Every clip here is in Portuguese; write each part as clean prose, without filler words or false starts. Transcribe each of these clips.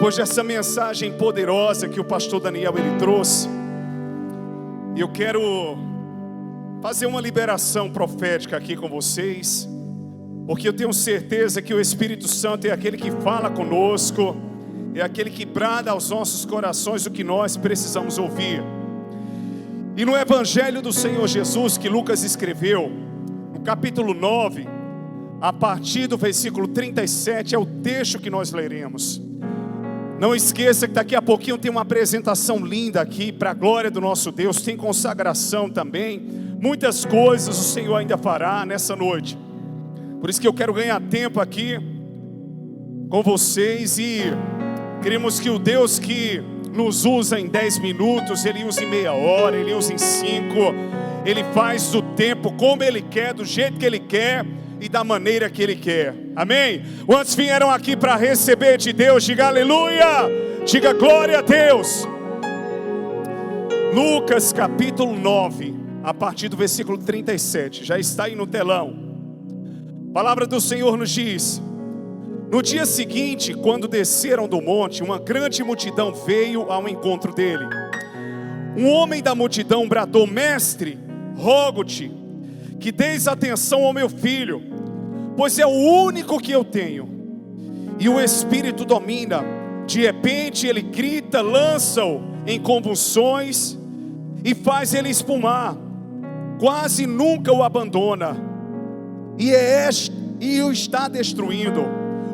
Depois dessa mensagem poderosa que o pastor Daniel ele trouxe, eu quero fazer uma liberação profética aqui com vocês, porque eu tenho certeza que o Espírito Santo é aquele que fala conosco, é aquele que brada aos nossos corações o que nós precisamos ouvir. E no Evangelho do Senhor Jesus que Lucas escreveu, no capítulo 9, a partir do versículo 37, é o texto que nós leremos. Não esqueça que daqui a pouquinho tem uma apresentação linda aqui, para a glória do nosso Deus, tem consagração também, muitas coisas o Senhor ainda fará nessa noite. Por isso que eu quero ganhar tempo aqui com vocês, e queremos que o Deus que nos usa em 10 minutos, Ele usa em meia hora, Ele usa em 5, Ele faz do tempo como Ele quer, do jeito que Ele quer e da maneira que Ele quer, amém? Quantos vieram aqui para receber de Deus? Diga aleluia, diga glória a Deus. Lucas capítulo 9, a partir do versículo 37, já está aí no telão. A palavra do Senhor nos diz: no dia seguinte, quando desceram do monte, uma grande multidão veio ao encontro dele. Um homem da multidão bradou: mestre, rogo-te que deis atenção ao meu filho, pois é o único que eu tenho, e o espírito domina. De repente ele grita, lança-o em convulsões e faz ele espumar, quase nunca o abandona, e o está destruindo.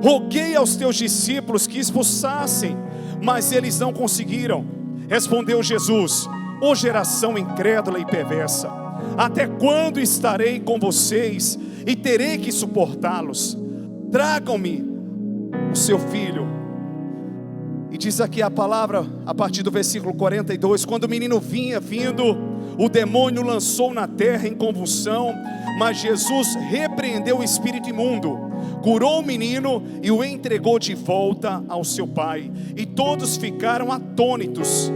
Roguei aos teus discípulos que expulsassem, mas eles não conseguiram. Respondeu Jesus: ó geração incrédula e perversa, até quando estarei com vocês e terei que suportá-los? Tragam-me o seu filho. E diz aqui a palavra, a partir do versículo 42, quando o menino vinha vindo, o demônio lançou na terra em convulsão, mas Jesus repreendeu o espírito imundo, curou o menino e o entregou de volta ao seu pai. E todos ficaram atônitos.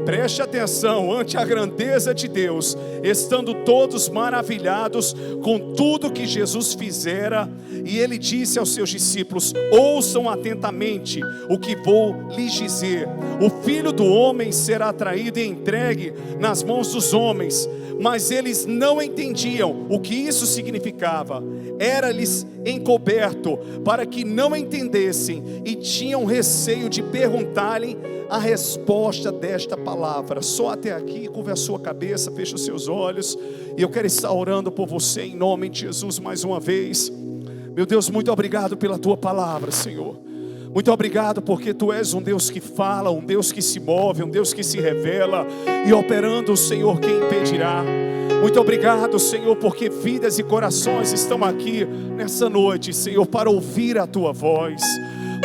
Preste atenção, ante a grandeza de Deus, estando todos maravilhados com tudo que Jesus fizera. E ele disse aos seus discípulos: ouçam atentamente o que vou lhes dizer. O filho do homem será traído e entregue nas mãos dos homens. Mas eles não entendiam o que isso significava. Era-lhes encoberto para que não entendessem, e tinham receio de perguntar-lhe a resposta desta palavra. Só até aqui, curva a sua cabeça, fecha os seus olhos, e eu quero estar orando por você em nome de Jesus mais uma vez. Meu Deus, muito obrigado pela tua palavra, Senhor. Muito obrigado porque Tu és um Deus que fala, um Deus que se move, um Deus que se revela, e operando o Senhor, quem impedirá? Muito obrigado, Senhor, porque vidas e corações estão aqui nessa noite, Senhor, para ouvir a Tua voz,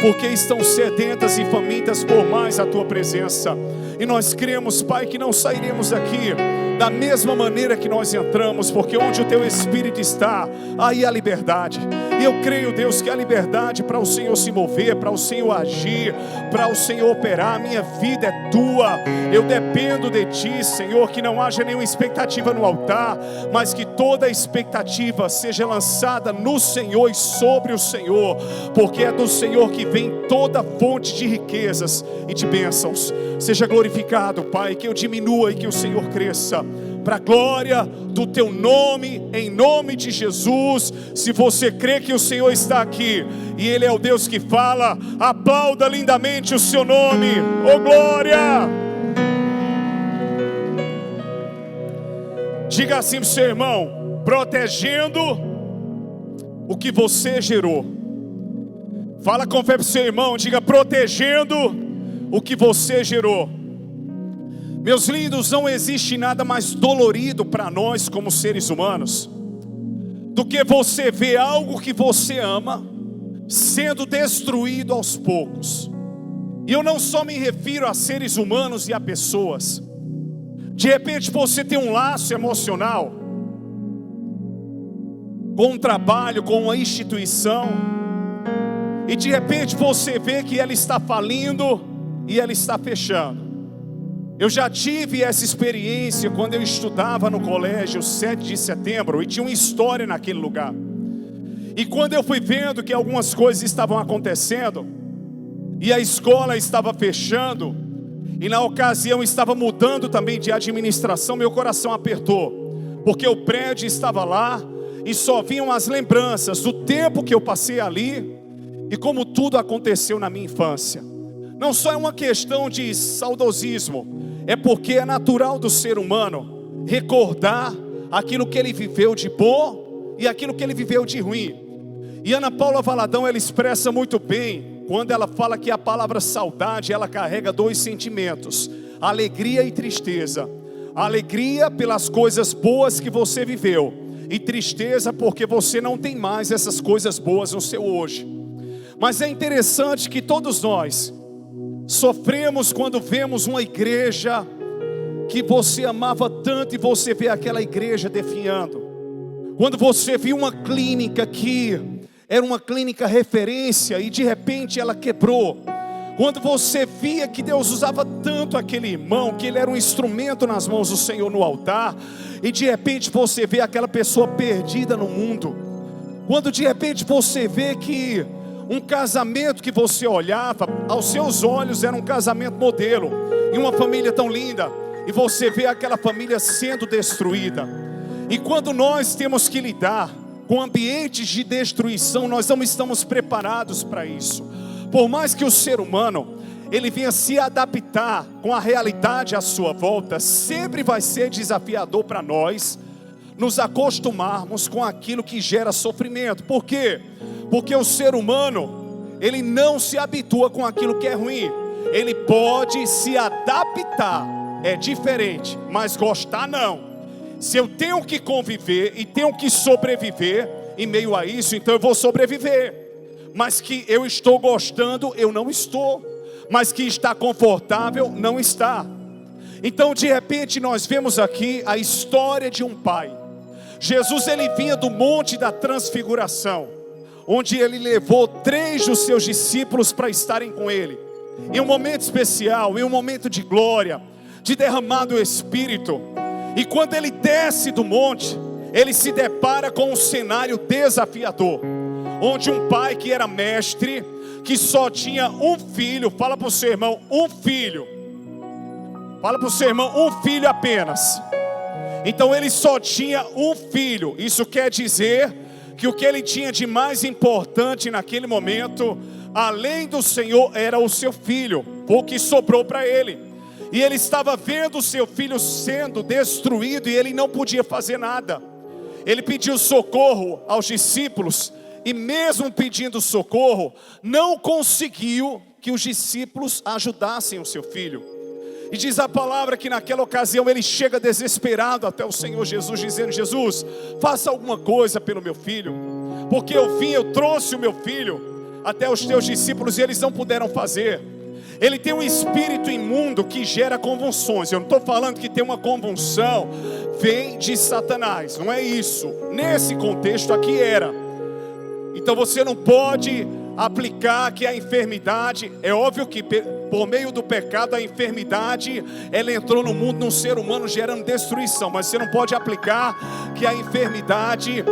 porque estão sedentas e famintas por mais a Tua presença. E nós cremos, Pai, que não sairemos daqui da mesma maneira que nós entramos, porque onde o Teu Espírito está, aí há liberdade. E eu creio, Deus, que há liberdade para o Senhor se mover, para o Senhor agir, para o Senhor operar. A minha vida é Tua, eu dependo de Ti, Senhor, que não haja nenhuma expectativa no altar, mas que toda expectativa seja lançada no Senhor e sobre o Senhor, porque é do Senhor que vem toda fonte de riquezas e de bênçãos. Seja glorificado, Pai, que eu diminua e que o Senhor cresça, para a glória do Teu nome, em nome de Jesus. Se você crê que o Senhor está aqui, e Ele é o Deus que fala, aplauda lindamente o Seu nome. Oh glória! Diga assim para o seu irmão: protegendo o que você gerou. Fala com fé para o seu irmão, diga: protegendo o que você gerou. Meus lindos, não existe nada mais dolorido para nós como seres humanos do que você ver algo que você ama sendo destruído aos poucos. E eu não só me refiro a seres humanos e a pessoas. De repente você tem um laço emocional com um trabalho, com uma instituição, e de repente você vê que ela está falindo e ela está fechando. Eu já tive essa experiência quando eu estudava no colégio 7 de setembro, e tinha uma história naquele lugar. E quando eu fui vendo que algumas coisas estavam acontecendo, e a escola estava fechando, e na ocasião estava mudando também de administração, meu coração apertou, porque o prédio estava lá, e só vinham as lembranças do tempo que eu passei ali, e como tudo aconteceu na minha infância. Não só é uma questão de saudosismo, é porque é natural do ser humano recordar aquilo que ele viveu de bom e aquilo que ele viveu de ruim. E Ana Paula Valadão, ela expressa muito bem, quando ela fala que a palavra saudade, ela carrega dois sentimentos: alegria e tristeza. Alegria pelas coisas boas que você viveu, e tristeza porque você não tem mais essas coisas boas no seu hoje. Mas é interessante que todos nós sofremos quando vemos uma igreja que você amava tanto e você vê aquela igreja definhando. Quando você viu uma clínica que era uma clínica referência e de repente ela quebrou. Quando você via que Deus usava tanto aquele irmão, que ele era um instrumento nas mãos do Senhor no altar, e de repente você vê aquela pessoa perdida no mundo. Quando de repente você vê que um casamento que você olhava, aos seus olhos era um casamento modelo, e uma família tão linda, e você vê aquela família sendo destruída. E quando nós temos que lidar com ambientes de destruição, nós não estamos preparados para isso. Por mais que o ser humano, ele venha se adaptar com a realidade à sua volta, sempre vai ser desafiador para nós nos acostumarmos com aquilo que gera sofrimento. Por quê? Porque o ser humano, ele não se habitua com aquilo que é ruim. Ele pode se adaptar, é diferente, mas gostar não. Se eu tenho que conviver e tenho que sobreviver em meio a isso, então eu vou sobreviver. Mas que eu estou gostando, eu não estou. Mas que está confortável, não está. Então de repente nós vemos aqui a história de um pai. Jesus, ele vinha do monte da transfiguração, onde ele levou 3 dos seus discípulos para estarem com ele, em um momento especial, em um momento de glória, de derramar do Espírito. E quando ele desce do monte, ele se depara com um cenário desafiador, onde um pai que era mestre, que só tinha um filho, fala para o seu irmão, um filho, fala para o seu irmão, um filho apenas. Então ele só tinha um filho. Isso quer dizer que o que ele tinha de mais importante naquele momento, além do Senhor, era o seu filho, o que sobrou para ele. E ele estava vendo o seu filho sendo destruído e ele não podia fazer nada. Ele pediu socorro aos discípulos, e mesmo pedindo socorro, não conseguiu que os discípulos ajudassem o seu filho. E diz a palavra que naquela ocasião ele chega desesperado até o Senhor Jesus, dizendo: Jesus, faça alguma coisa pelo meu filho, porque eu trouxe o meu filho até os teus discípulos e eles não puderam fazer. Ele tem um espírito imundo que gera convulsões. Eu não estou falando que tem uma convulsão vem de Satanás, não é isso. Nesse contexto aqui era. Então você não pode aplicar que a enfermidade, é óbvio que por meio do pecado a enfermidade, ela entrou no mundo, num ser humano, gerando destruição. Mas você não pode aplicar que a enfermidade,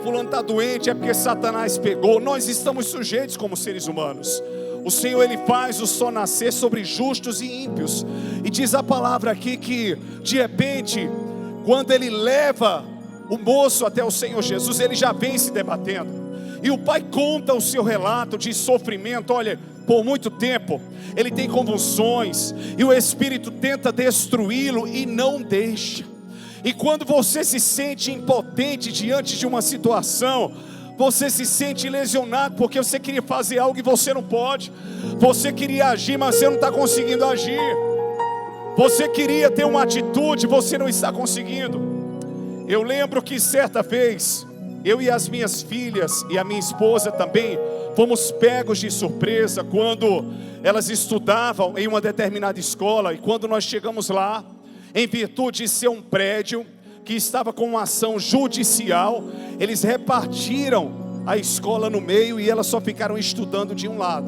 fulano está doente, é porque Satanás pegou. Nós estamos sujeitos como seres humanos. O Senhor, ele faz o sol nascer sobre justos e ímpios. E diz a palavra aqui que de repente, quando ele leva o moço até o Senhor Jesus, ele já vem se debatendo. E o pai conta o seu relato de sofrimento. Olha, por muito tempo ele tem convulsões, e o espírito tenta destruí-lo e não deixa. E quando você se sente impotente diante de uma situação, você se sente lesionado, porque você queria fazer algo e você não pode. Você queria agir, mas você não está conseguindo agir. Você queria ter uma atitude, você não está conseguindo. Eu lembro que certa vez, eu e as minhas filhas e a minha esposa também fomos pegos de surpresa quando elas estudavam em uma determinada escola. E quando nós chegamos lá, em virtude de ser um prédio que estava com uma ação judicial, eles repartiram a escola no meio e elas só ficaram estudando de um lado.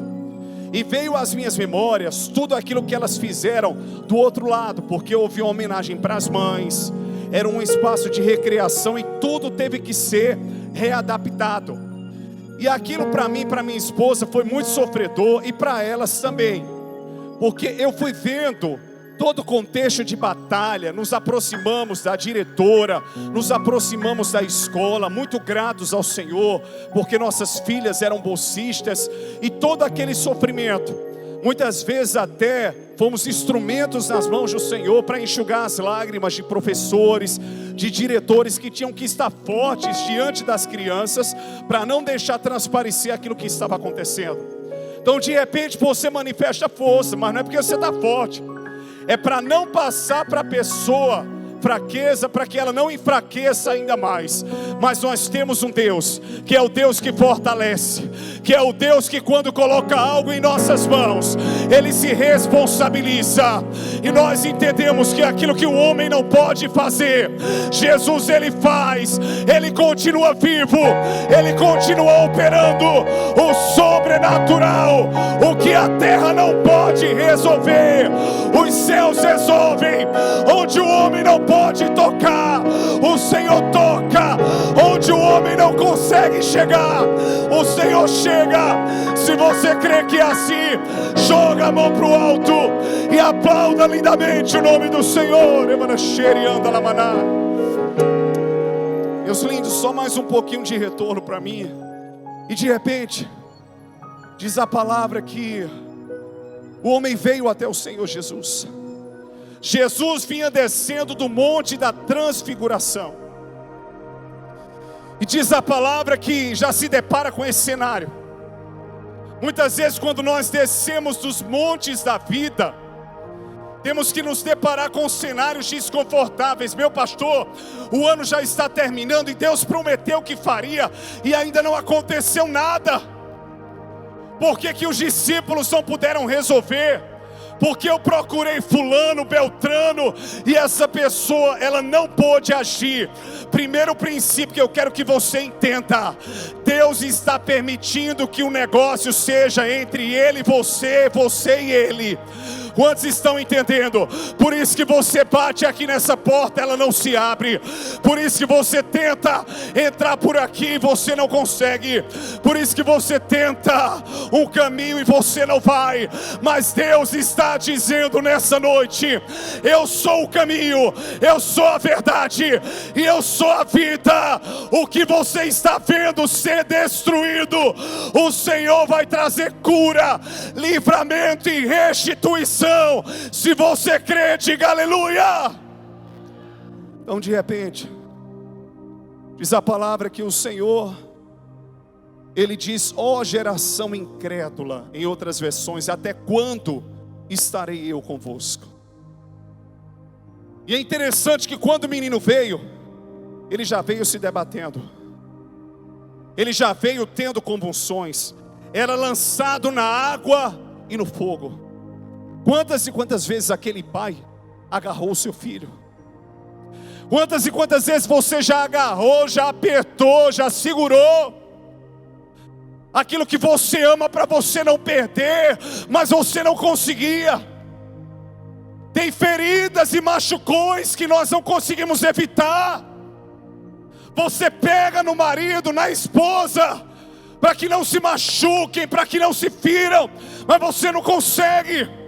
E veio às minhas memórias tudo aquilo que elas fizeram do outro lado, porque houve uma homenagem para as mães, era um espaço de recreação e tudo teve que ser readaptado. E aquilo para mim, para minha esposa, foi muito sofredor, e para elas também, porque eu fui vendo todo o contexto de batalha. Nos aproximamos da diretora, nos aproximamos da escola, muito gratos ao Senhor, porque nossas filhas eram bolsistas, e todo aquele sofrimento, muitas vezes até fomos instrumentos nas mãos do Senhor para enxugar as lágrimas de professores, de diretores que tinham que estar fortes diante das crianças, para não deixar transparecer aquilo que estava acontecendo. Então de repente você manifesta força, mas não é porque você está forte, é para não passar para a pessoa fraqueza, para que ela não enfraqueça ainda mais. Mas nós temos um Deus, que é o Deus que fortalece, que é o Deus que quando coloca algo em nossas mãos, Ele se responsabiliza. E nós entendemos que aquilo que o homem não pode fazer, Jesus Ele faz. Ele continua vivo, Ele continua operando o sobrenatural. O que a terra não pode resolver, os céus resolvem. Onde o homem não pode tocar, o Senhor toca. Onde o homem não consegue chegar, o Senhor chega. Se você crê que é assim, joga a mão para o alto e aplauda lindamente o nome do Senhor. Meus lindos, só mais um pouquinho de retorno para mim. E de repente, diz a palavra que o homem veio até o Senhor Jesus. Jesus vinha descendo do monte da transfiguração. E diz a palavra que já se depara com esse cenário. Muitas vezes quando nós descemos dos montes da vida, temos que nos deparar com cenários desconfortáveis. Meu pastor, o ano já está terminando e Deus prometeu que faria e ainda não aconteceu nada. Por que os discípulos não puderam resolver? Porque eu procurei fulano, beltrano, e essa pessoa, ela não pôde agir. Primeiro princípio que eu quero que você entenda: Deus está permitindo que o negócio seja entre Ele e você, você e Ele. Quantos estão entendendo? Por isso que você bate aqui nessa porta, ela não se abre. Por isso que você tenta entrar por aqui e você não consegue. Por isso que você tenta um caminho e você não vai. Mas Deus está dizendo nessa noite: eu sou o caminho, eu sou a verdade e eu sou a vida. O que você está vendo ser destruído, o Senhor vai trazer cura, livramento e restituição. Se você crê, diga aleluia. Então de repente, diz a palavra que o Senhor, Ele diz: ó geração incrédula. Em outras versões: até quando estarei eu convosco? E é interessante que quando o menino veio, ele já veio se debatendo, ele já veio tendo convulsões, era lançado na água e no fogo. Quantas e quantas vezes aquele pai agarrou o seu filho? Quantas e quantas vezes você já agarrou, já apertou, já segurou aquilo que você ama para você não perder, mas você não conseguia? Tem feridas e machucões que nós não conseguimos evitar. Você pega no marido, na esposa, para que não se machuquem, para que não se firam, mas você não consegue.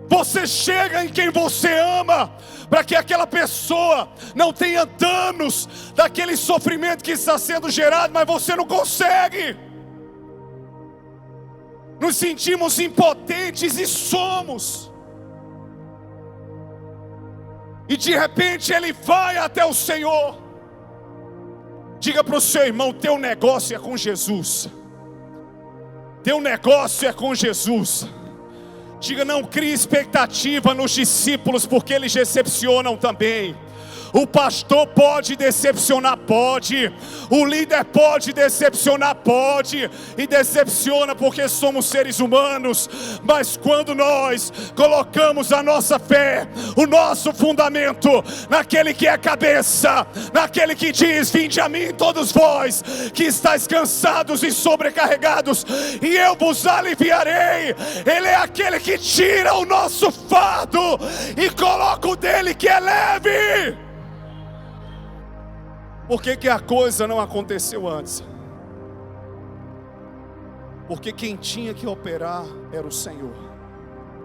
Você chega em quem você ama, para que aquela pessoa não tenha danos daquele sofrimento que está sendo gerado, mas você não consegue. Nos sentimos impotentes e somos. E de repente ele vai até o Senhor. Diga para o seu irmão: teu negócio é com Jesus. Teu negócio é com Jesus. Diga: não crie expectativa nos discípulos, porque eles decepcionam também. O pastor pode decepcionar, pode. O líder pode decepcionar, pode. E decepciona porque somos seres humanos. Mas quando nós colocamos a nossa fé, o nosso fundamento naquele que é cabeça, naquele que diz: vinde a mim todos vós que estáis cansados e sobrecarregados, e eu vos aliviarei. Ele é aquele que tira o nosso fardo e coloca o dele que é leve. Por que a coisa não aconteceu antes? Porque quem tinha que operar era o Senhor.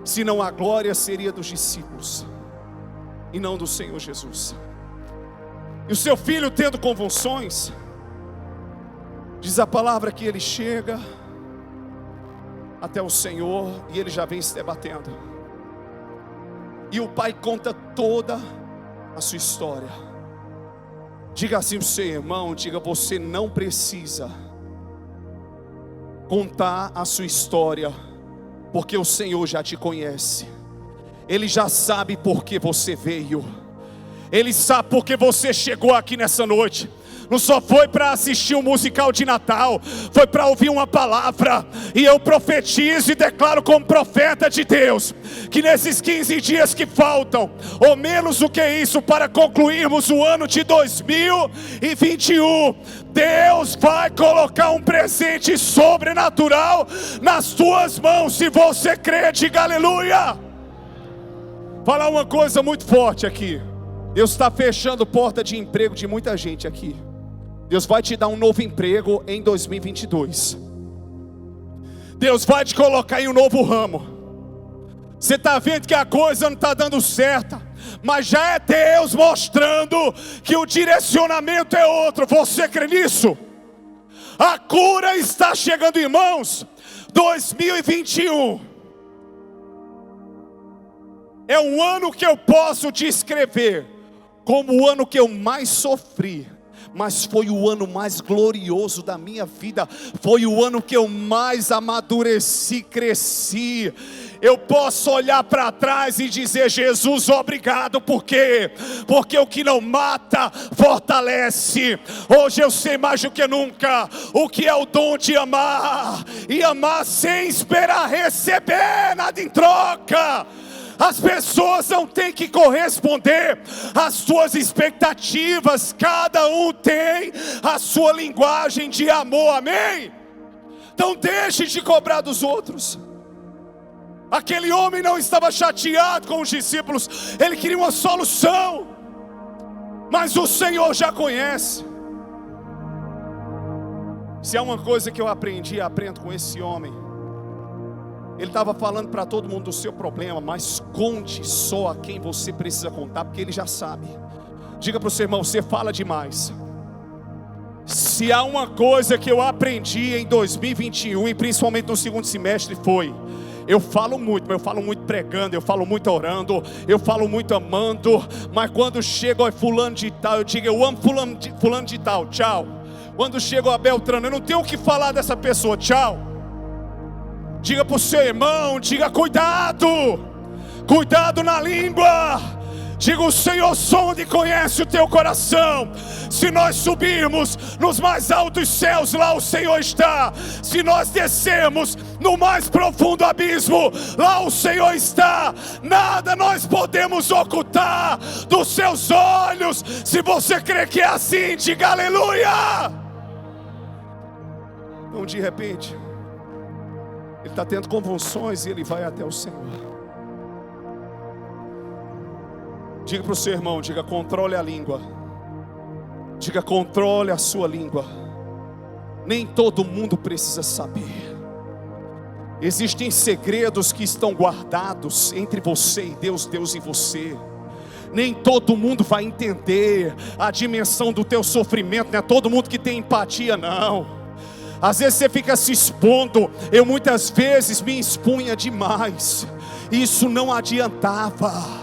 Senão a glória seria dos discípulos e não do Senhor Jesus. E o seu filho tendo convulsões, diz a palavra que ele chega até o Senhor e ele já vem se debatendo. E o pai conta toda a sua história. Diga assim para o seu irmão, diga: você não precisa contar a sua história, porque o Senhor já te conhece. Ele já sabe por que você veio. Ele sabe por que você chegou aqui nessa noite. Não só foi para assistir um musical de Natal, foi para ouvir uma palavra. E eu profetizo e declaro como profeta de Deus, que nesses 15 dias que faltam, ou menos do que isso, para concluirmos o ano de 2021, Deus vai colocar um presente sobrenatural nas tuas mãos. Se você crê, diga aleluia. Falar uma coisa muito forte aqui. Deus está fechando porta de emprego de muita gente aqui. Deus vai te dar um novo emprego em 2022. Deus vai te colocar em um novo ramo. Você está vendo que a coisa não está dando certo, mas já é Deus mostrando que o direcionamento é outro. Você crê nisso? A cura está chegando, irmãos. 2021 é um ano que eu posso descrever como o ano que eu mais sofri, mas foi o ano mais glorioso da minha vida. Foi o ano que eu mais amadureci, cresci. Eu posso olhar para trás e dizer: Jesus, obrigado. Por quê? Porque o que não mata, fortalece. Hoje eu sei mais do que nunca o que é o dom de amar, e amar sem esperar receber nada em troca. As pessoas não têm que corresponder às suas expectativas. Cada um tem a sua linguagem de amor, amém? Então deixe de cobrar dos outros. Aquele homem não estava chateado com os discípulos, ele queria uma solução, mas o Senhor já conhece. Se há uma coisa que eu aprendi, aprendo com esse homem. Ele estava falando para todo mundo do seu problema, mas conte só a quem você precisa contar, porque ele já sabe. Diga para o seu irmão: você fala demais. Se há uma coisa que eu aprendi em 2021, e principalmente no segundo semestre, foi: eu falo muito, mas eu falo muito pregando, eu falo muito orando, eu falo muito amando, mas quando chega a fulano de tal, eu digo: eu amo fulano de tal, tchau. Quando chega a Beltrano, eu não tenho o que falar dessa pessoa, tchau. Diga para o seu irmão, diga: cuidado, cuidado na língua. Diga: o Senhor sonda e conhece o teu coração. Se nós subirmos nos mais altos céus, lá o Senhor está. Se nós descermos no mais profundo abismo, lá o Senhor está. Nada nós podemos ocultar dos seus olhos. Se você crê que é assim, diga aleluia. Então, de repente, ele está tendo convulsões e ele vai até o Senhor. Diga para o seu irmão, diga: controle a língua. Diga: controle a sua língua. Nem todo mundo precisa saber. Existem segredos que estão guardados entre você e Deus, Deus e você. Nem todo mundo vai entender a dimensão do teu sofrimento. Não é todo mundo que tem empatia, não. Às vezes você fica se expondo. Eu muitas vezes me expunha demais. Isso não adiantava.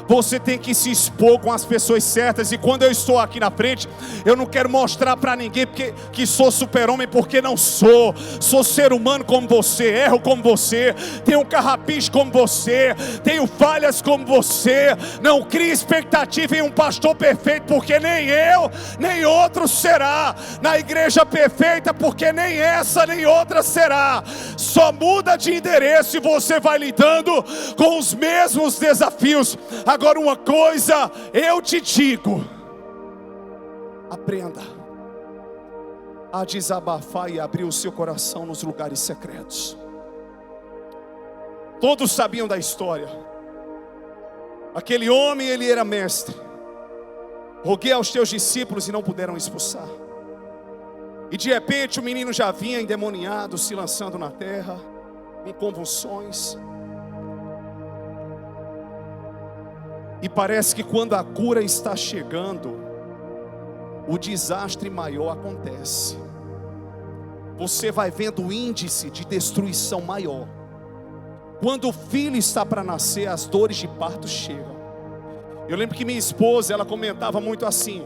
Você tem que se expor com as pessoas certas. E quando eu estou aqui na frente, eu não quero mostrar para ninguém que sou super-homem, porque não sou. Sou ser humano como você, erro como você, tenho carrapicho como você, tenho falhas como você. Não crie expectativa em um pastor perfeito, porque nem eu, nem outro será. Na igreja perfeita, porque nem essa nem outra será. Só muda de endereço e você vai lidando com os mesmos desafios. Agora, uma coisa eu te digo: aprenda a desabafar e abrir o seu coração nos lugares secretos. Todos sabiam da história. Aquele homem, ele era mestre. Roguei aos teus discípulos e não puderam expulsar. E de repente o menino já vinha endemoniado, se lançando na terra, com convulsões. E parece que quando a cura está chegando, o desastre maior acontece. Você vai vendo o índice de destruição maior. Quando o filho está para nascer, as dores de parto chegam. Eu lembro que minha esposa, ela comentava muito assim.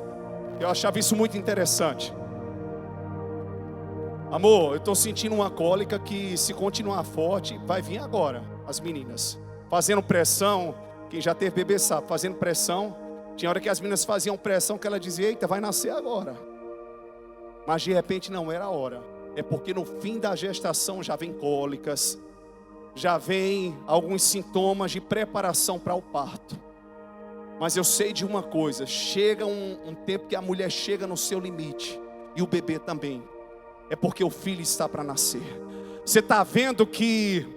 Eu achava isso muito interessante. Amor, eu estou sentindo uma cólica que, se continuar forte, vai vir agora. As meninas fazendo pressão. Quem já teve bebê sabe, fazendo pressão. Tinha hora que as meninas faziam pressão, que ela dizia: eita, vai nascer agora. Mas de repente não era a hora. É porque no fim da gestação já vem cólicas, já vem alguns sintomas de preparação para o parto. Mas eu sei de uma coisa: chega um tempo que a mulher chega no seu limite, e o bebê também. É porque o filho está para nascer. Você está vendo que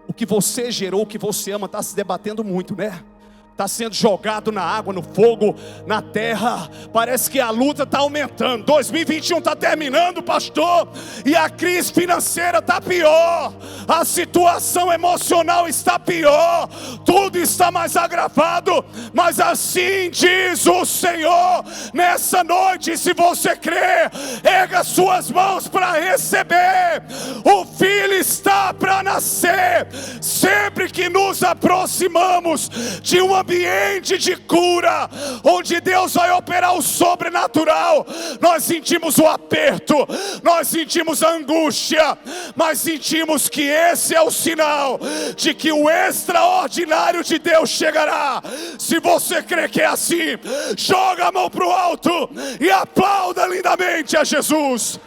o que você gerou, o que você ama, está se debatendo muito, né? Está sendo jogado na água, no fogo, na terra. Parece que a luta está aumentando. 2021 está terminando, pastor, e a crise financeira está pior. A situação emocional está pior. Tudo está mais agravado. Mas assim diz o Senhor nessa noite. Se você crê, erga suas mãos para receber. O filho está para nascer. Sempre que nos aproximamos de um ambiente de cura, onde Deus vai operar o sobrenatural, nós sentimos o aperto, nós sentimos a angústia, mas sentimos que esse é o sinal de que o extraordinário de Deus chegará. Se você crê que é assim, joga a mão para o alto e aplauda lindamente a Jesus.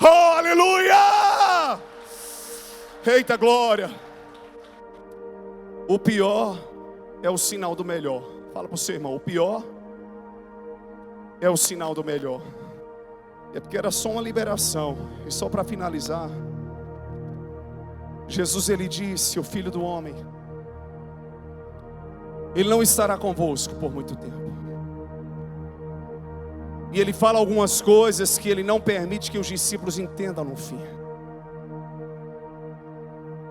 Oh, aleluia! Eita glória! O pior é o sinal do melhor. Fala para o seu irmão: o pior é o sinal do melhor. É porque era só uma liberação. E só para finalizar, Jesus, ele disse: o Filho do Homem, ele não estará convosco por muito tempo. E ele fala algumas coisas que ele não permite que os discípulos entendam no fim.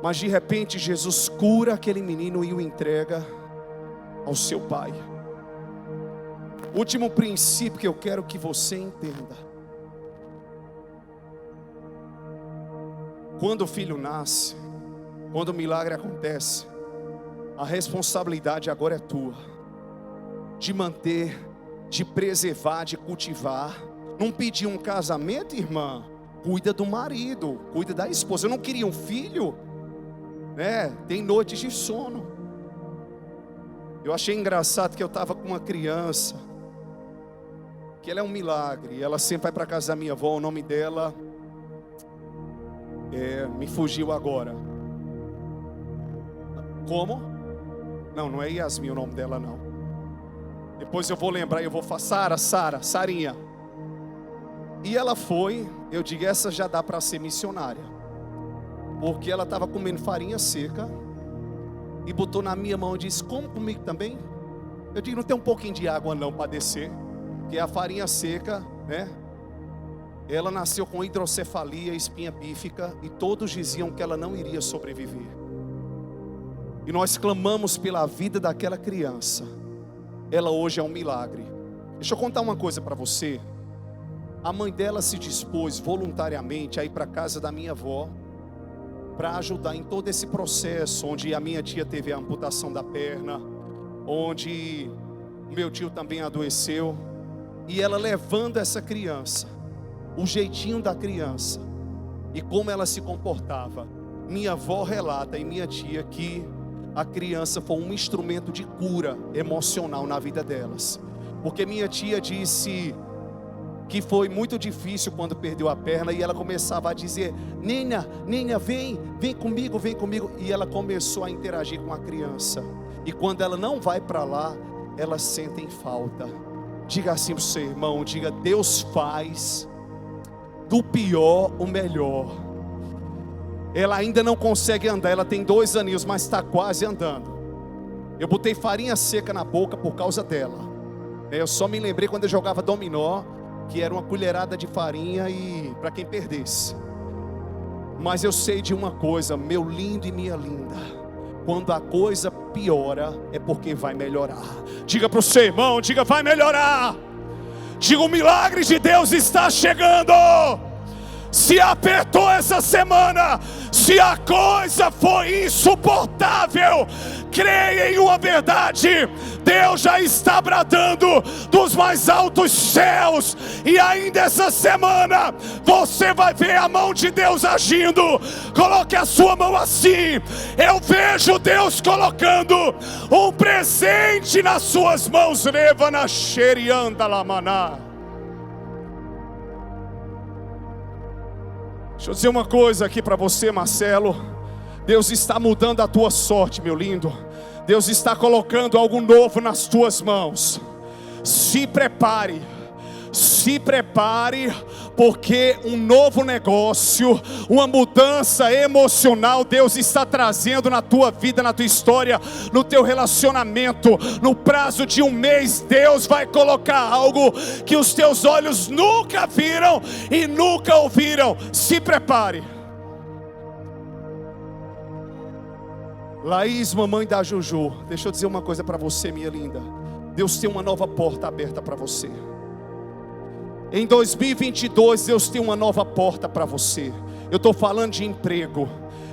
Mas de repente Jesus cura aquele menino e o entrega ao seu pai. Último princípio que eu quero que você entenda: quando o filho nasce, quando o milagre acontece, a responsabilidade agora é tua, de manter, de preservar, de cultivar. Não pedir um casamento, irmã, cuida do marido, cuida da esposa. Eu não queria um filho, né? Tem noites de sono. Eu achei engraçado que eu estava com uma criança, que ela é um milagre. Ela sempre vai para casa da minha avó. O nome dela me fugiu agora. Como? Não é Yasmin o nome dela, não. Depois eu vou lembrar e eu vou falar: Sarinha. E ela foi, eu digo, essa já dá para ser missionária, porque ela estava comendo farinha seca e botou na minha mão e disse: come comigo também. Eu digo: não tem um pouquinho de água não para descer, porque a farinha seca, né? Ela nasceu com hidrocefalia, espinha bífica, e todos diziam que ela não iria sobreviver. E nós clamamos pela vida daquela criança. Ela hoje é um milagre. Deixa eu contar uma coisa para você. A mãe dela se dispôs voluntariamente a ir para a casa da minha avó, para ajudar em todo esse processo, onde a minha tia teve a amputação da perna, onde o meu tio também adoeceu. E ela levando essa criança, o jeitinho da criança e como ela se comportava. Minha avó relata, e minha tia, que a criança foi um instrumento de cura emocional na vida delas. Porque minha tia disse que foi muito difícil quando perdeu a perna, e ela começava a dizer: Nena, vem comigo. E ela começou a interagir com a criança. E quando ela não vai para lá, elas sentem falta. Diga assim para o seu irmão, diga: Deus faz do pior o melhor. Ela ainda não consegue andar, ela tem 2 aninhos, mas está quase andando. Eu botei farinha seca na boca por causa dela. Eu só me lembrei quando eu jogava dominó, que era uma colherada de farinha e para quem perdesse. Mas eu sei de uma coisa, meu lindo e minha linda, quando a coisa piora é porque vai melhorar. Diga para o seu irmão, diga, vai melhorar. Diga, o milagre de Deus está chegando. Se apertou essa semana, se a coisa foi insuportável, creia em uma verdade: Deus já está bradando dos mais altos céus, e ainda essa semana você vai ver a mão de Deus agindo. Coloque a sua mão assim. Eu vejo Deus colocando um presente nas suas mãos. Leva na xerianda lamaná. Deixa eu dizer uma coisa aqui para você, Marcelo. Deus está mudando a tua sorte, meu lindo. Deus está colocando algo novo nas tuas mãos. Se prepare, porque um novo negócio, uma mudança emocional, Deus está trazendo na tua vida, na tua história, no teu relacionamento. No prazo de um mês, Deus vai colocar algo que os teus olhos nunca viram e nunca ouviram. Se prepare. Laís, mamãe da Juju, deixa eu dizer uma coisa para você, minha linda. Deus tem uma nova porta aberta para você. Em 2022, Deus tem uma nova porta para você. Eu estou falando de emprego.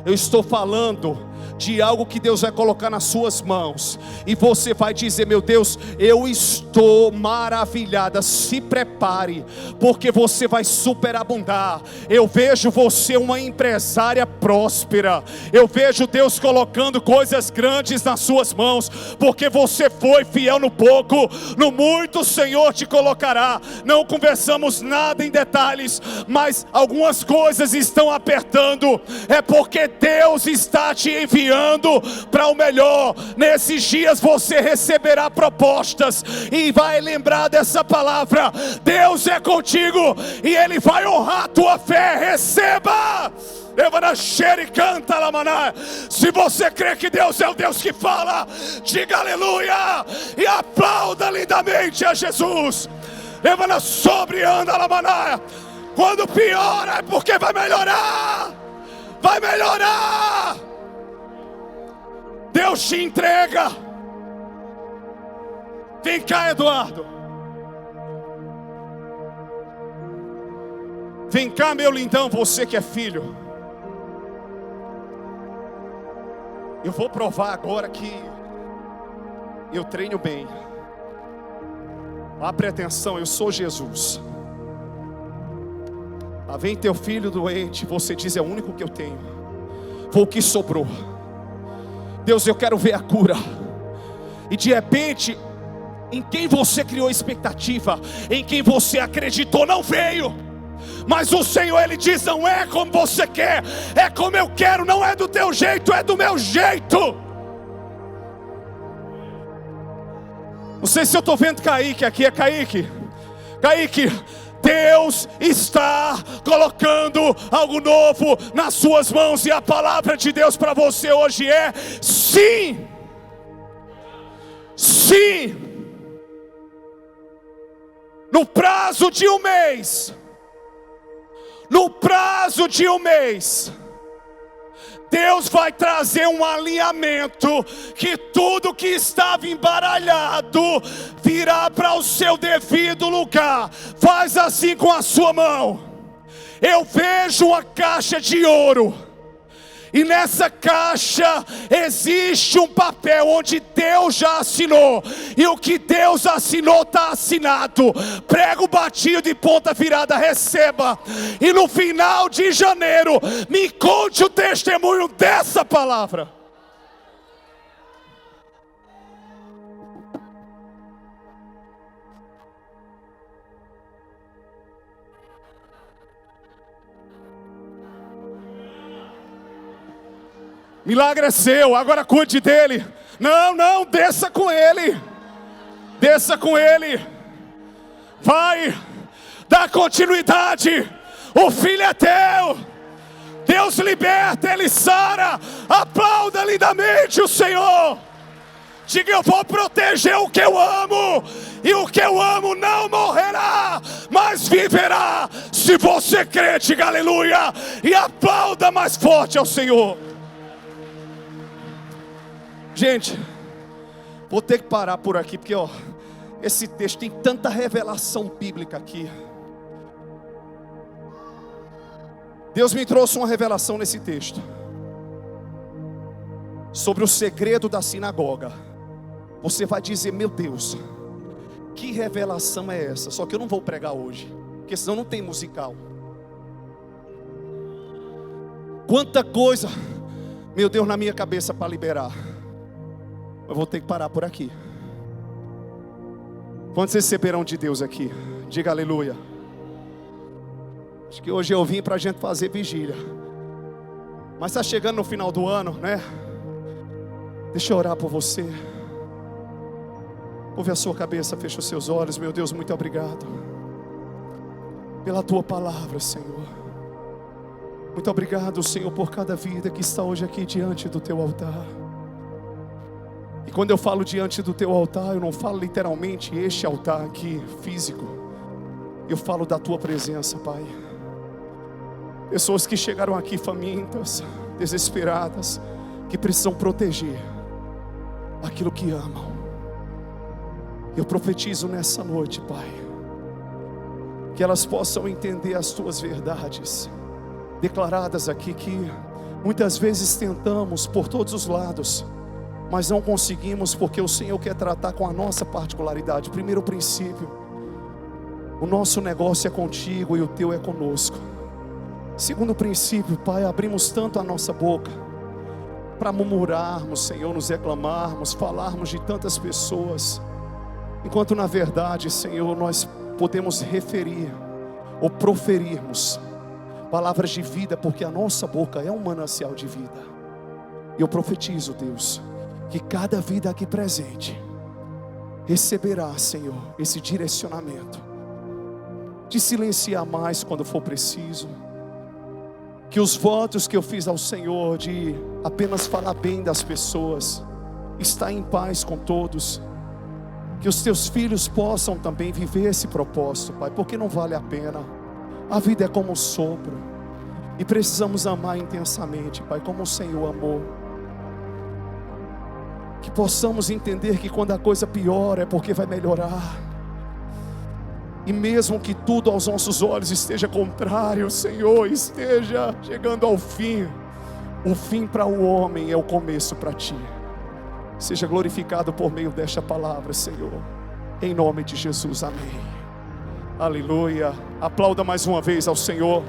Eu estou falando de algo que Deus vai colocar nas suas mãos. E você vai dizer: meu Deus, eu estou maravilhada. Se prepare, porque você vai superabundar. Eu vejo você uma empresária próspera. Eu vejo Deus colocando coisas grandes nas suas mãos, porque você foi fiel no pouco, no muito o Senhor te colocará. Não conversamos nada em detalhes, mas algumas coisas estão apertando. É porque Deus está te enviando para o melhor. Nesses dias você receberá propostas e vai lembrar dessa palavra: Deus é contigo e Ele vai honrar a tua fé. Receba! Se você crê que Deus é o Deus que fala, diga aleluia e aplauda lindamente a Jesus. Quando piora é porque vai melhorar. Vai melhorar. Deus te entrega. Vem cá, Eduardo. Vem cá, meu lindão, você que é filho. Eu vou provar agora que eu treino bem. Vá, presta atenção, eu sou Jesus. Lá vem teu filho doente, você diz: é o único que eu tenho, foi o que sobrou. Deus, eu quero ver a cura. E de repente, em quem você criou expectativa, em quem você acreditou, não veio. Mas o Senhor, Ele diz: não é como você quer, é como eu quero. Não é do teu jeito, é do meu jeito. Não sei se eu estou vendo Kaique aqui. É Kaique. Kaique, Deus está colocando algo novo nas suas mãos. E a palavra de Deus para você hoje é: sim. Sim. No prazo de um mês, Deus vai trazer um alinhamento, que tudo que estava embaralhado virá para o seu devido lugar. Faz assim com a sua mão. Eu vejo uma caixa de ouro, e nessa caixa existe um papel onde Deus já assinou, e o que Deus assinou está assinado. Prego batido e ponta virada, receba. E no final de janeiro, me conte o testemunho dessa palavra. Milagre é seu, agora cuide dele. Não, desça com ele. Desça com ele. Vai, dá continuidade. O filho é teu. Deus liberta, Ele sara. Aplauda lindamente o Senhor. Diga: eu vou proteger o que eu amo. E o que eu amo não morrerá, mas viverá. Se você crê, diga aleluia. E aplauda mais forte ao Senhor. Gente, vou ter que parar por aqui, porque esse texto tem tanta revelação bíblica aqui. Deus me trouxe uma revelação nesse texto sobre o segredo da sinagoga. Você vai dizer: meu Deus, que revelação é essa? Só que eu não vou pregar hoje, porque senão não tem musical. Quanta coisa, meu Deus, na minha cabeça para liberar. Eu vou ter que parar por aqui. Quantos receberão de Deus aqui? Diga aleluia. Acho que hoje eu vim para a gente fazer vigília, mas está chegando no final do ano, né? Deixa eu orar por você. Ouve a sua cabeça, fecha os seus olhos. Meu Deus, muito obrigado pela tua palavra, Senhor. Muito obrigado, Senhor, por cada vida que está hoje aqui diante do teu altar. E quando eu falo diante do teu altar, eu não falo literalmente este altar aqui, físico. Eu falo da tua presença, Pai. Pessoas que chegaram aqui famintas, desesperadas, que precisam proteger aquilo que amam. Eu profetizo nessa noite, Pai, que elas possam entender as tuas verdades declaradas aqui, que muitas vezes tentamos por todos os lados, mas não conseguimos, porque o Senhor quer tratar com a nossa particularidade. Primeiro princípio: o nosso negócio é contigo e o teu é conosco. Segundo princípio, Pai, abrimos tanto a nossa boca para murmurarmos, Senhor, nos reclamarmos, falarmos de tantas pessoas, enquanto na verdade, Senhor, nós podemos referir ou proferirmos palavras de vida, porque a nossa boca é um manancial de vida. E eu profetizo, Deus, que cada vida aqui presente receberá, Senhor, esse direcionamento de silenciar mais quando for preciso. Que os votos que eu fiz ao Senhor de apenas falar bem das pessoas, estar em paz com todos, que os teus filhos possam também viver esse propósito, Pai, porque não vale a pena. A vida é como um sopro, e precisamos amar intensamente, Pai, como o Senhor amou. Que possamos entender que quando a coisa piora é porque vai melhorar. E mesmo que tudo aos nossos olhos esteja contrário, Senhor, esteja chegando ao fim, o fim para o homem é o começo para Ti. Seja glorificado por meio desta palavra, Senhor, em nome de Jesus, amém. Aleluia. Aplauda mais uma vez ao Senhor.